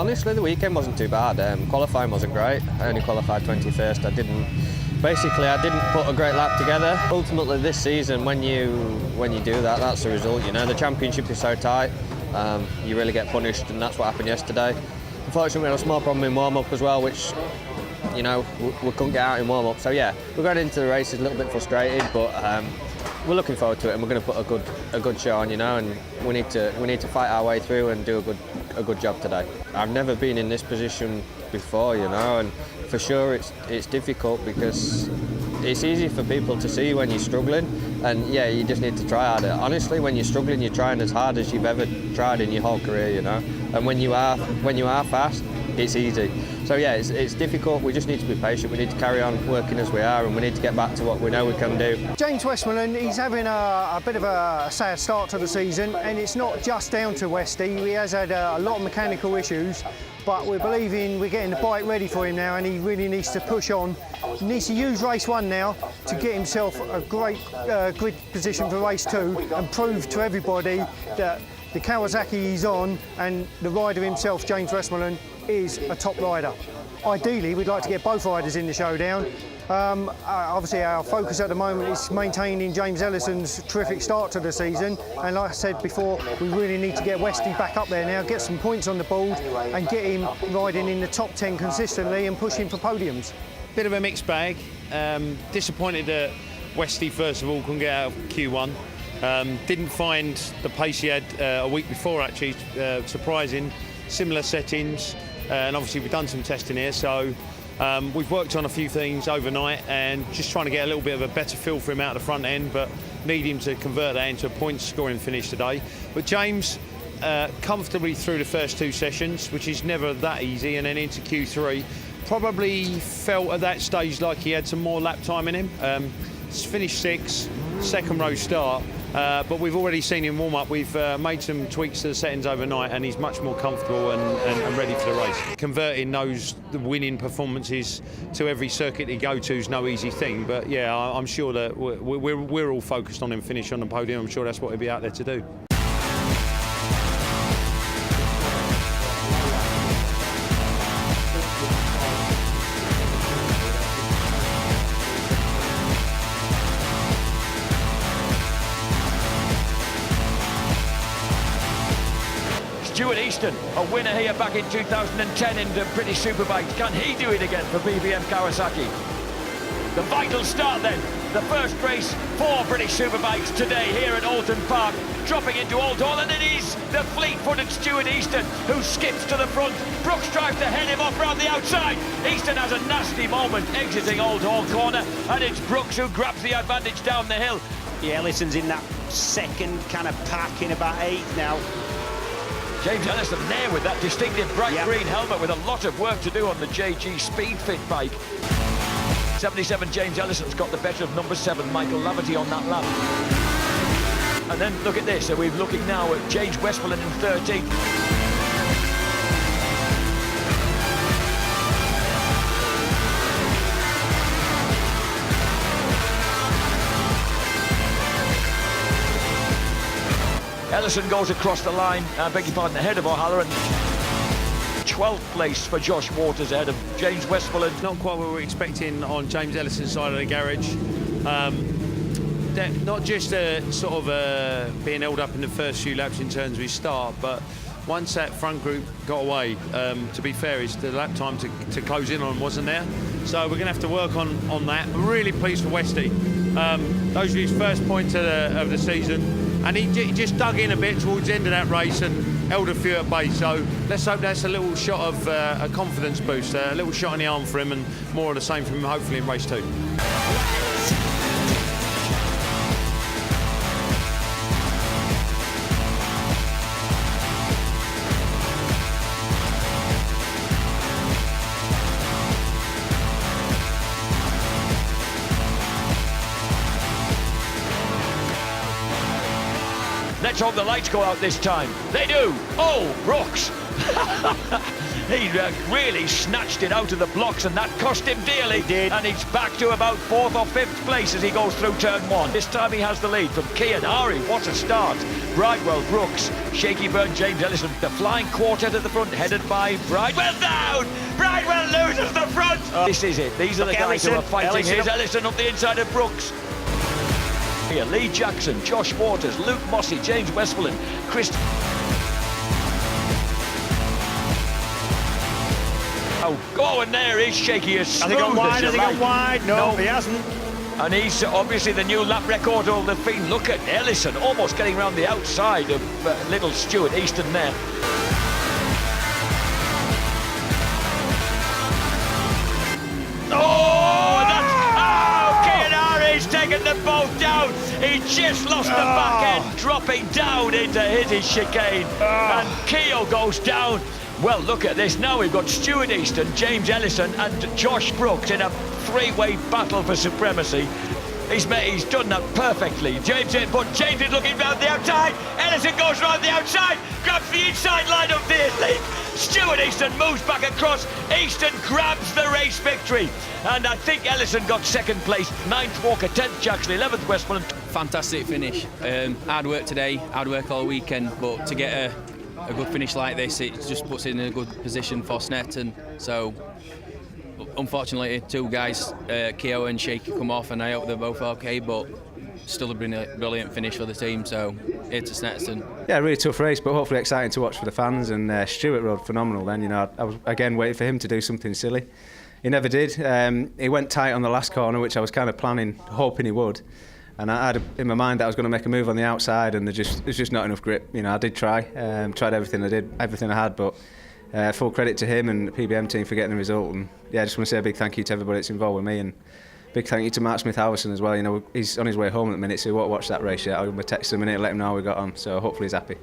honestly, the weekend wasn't too bad. Qualifying wasn't great. I only qualified 21st. I didn't put a great lap together. Ultimately, this season, when you do that, that's the result. You know, the championship is so tight. You really get punished, and that's what happened yesterday. Unfortunately, we had a small problem in warm-up as well, which, you know, we couldn't get out in warm-up. So yeah, we're going into the races a little bit frustrated, but we're looking forward to it, and we're going to put a good show on, you know. And we need to fight our way through and do a good job today. I've never been in this position before, you know, and for sure it's difficult because it's easy for people to see when you're struggling, and yeah, you just need to try harder. Honestly, when you're struggling, you're trying as hard as you've ever tried in your whole career, you know. And when you are fast, it's easy. So yeah, it's difficult. We just need to be patient. We need to carry on working as we are, and we need to get back to what we know we can do. James Westmoreland, he's having a bit of a sad start to the season, and it's not just down to Westy. He has had a lot of mechanical issues, but we're getting the bike ready for him now, and he really needs to push on. He needs to use race 1 now to get himself a great grid position for race 2 and prove to everybody that the Kawasaki he's on and the rider himself, James Westmoreland, is a top rider. Ideally, we'd like to get both riders in the showdown. Obviously, our focus at the moment is maintaining James Ellison's terrific start to the season. And like I said before, we really need to get Westy back up there now, get some points on the board and get him riding in the top 10 consistently and pushing for podiums. Bit of a mixed bag. Disappointed that Westy, first of all, couldn't get out of Q1. Didn't find the pace he had a week before, actually, surprising. Similar settings, and obviously we've done some testing here, so we've worked on a few things overnight and just trying to get a little bit of a better feel for him out of the front end, but need him to convert that into a point scoring finish today. But James comfortably through the first 2 sessions, which is never that easy, and then into Q3. Probably felt at that stage like he had some more lap time in him. Finished 6th, second row start. But we've already seen him warm up. We've made some tweaks to the settings overnight, and he's much more comfortable and ready for the race. Converting the winning performances to every circuit he goes to is no easy thing. But yeah, I'm sure that we're all focused on him finish on the podium. I'm sure that's what he'll be out there to do. Stuart Easton, a winner here back in 2010 in the British Superbike. Can he do it again for BBM Kawasaki? The vital start then. The first race for British Superbikes today here at Oulton Park. Dropping into Old Hall, and it is the fleet-footed Stuart Easton who skips to the front. Brooks tries to head him off round the outside. Easton has a nasty moment exiting Old Hall corner, and it's Brooks who grabs the advantage down the hill. Yeah, Ellison's in that second kind of pack in about 8th now. James Ellison there with that distinctive bright green helmet with a lot of work to do on the JG Speedfit bike. 77 James Ellison's got the better of number 7 Michael Laverty on that lap. And then look at this, so we're looking now at James Westmoreland in 13th. Ellison goes across the line, beg your pardon, ahead of O'Halloran. 12th place for Josh Waters ahead of James Westmoreland. Not quite what we were expecting on James Ellison's side of the garage. Not just sort of being held up in the first few laps in terms of his start, but once that front group got away, to be fair, the lap time to close in on wasn't there. So we're going to have to work on that. I'm really pleased for Westy. Those were his first points of the season. And he just dug in a bit towards the end of that race and held a few at bay. So let's hope that's a little shot of a confidence boost, a little shot in the arm for him, and more of the same from him hopefully in race 2. Let's hope the lights go out this time. They do. Oh, Brooks. He really snatched it out of the blocks, and that cost him dearly. He did. And he's back to about 4th or 5th place as he goes through turn 1. This time he has the lead from Kian Ari. What a start. Bridewell, Brooks, Shaky Burn, James Ellison. The flying quartet at the front, headed by Bridewell down. Bridewell loses the front. This is it. These are the guys who are fighting. Here's Ellison up the inside of Brooks. Here, Lee Jackson, Josh Waters, Luke Mossey, James Westmoreland, Chris. Oh, and there is Shaky as smooth Has he gone wide? as you Has he like. gone wide? No, he hasn't. And he's obviously the new lap record holder. Look at Ellison almost getting around the outside of little Stuart Easton there. He's taken them both down. He just lost the back end, dropping down into his chicane. And Keogh goes down. Well, look at this. Now we've got Stuart Easton, James Ellison and Josh Brooks in a three-way battle for supremacy. He's done that perfectly. James is looking round the outside. Ellison goes round the outside, grabs the inside line of the lead. Stuart Easton moves back across. Easton grabs the race victory. And I think Ellison got 2nd place. 9th Walker, 10th Jackson, 11th Westmoreland. Fantastic finish. Hard work today, hard work all weekend, but to get a good finish like this, it just puts it in a good position for Snetton. So unfortunately, 2 guys, Keogh and Shaky, come off, and I hope they're both okay, but still a brilliant finish for the team, so here to Snetton. Yeah, really tough race, but hopefully exciting to watch for the fans, and Stuart rode phenomenal then. You know, I was again waiting for him to do something silly. He never did. He went tight on the last corner, which I was kind of hoping he would. And I had in my mind that I was going to make a move on the outside, and there's just not enough grip. You know, I did try, tried everything I had, but full credit to him and the PBM team for getting the result. And yeah, I just want to say a big thank you to everybody that's involved with me, and big thank you to Mark Smith-Howison as well. You know, he's on his way home at the minute, so he won't watch that race yet. I'm going to text him in a minute and let him know how we got on, so hopefully he's happy.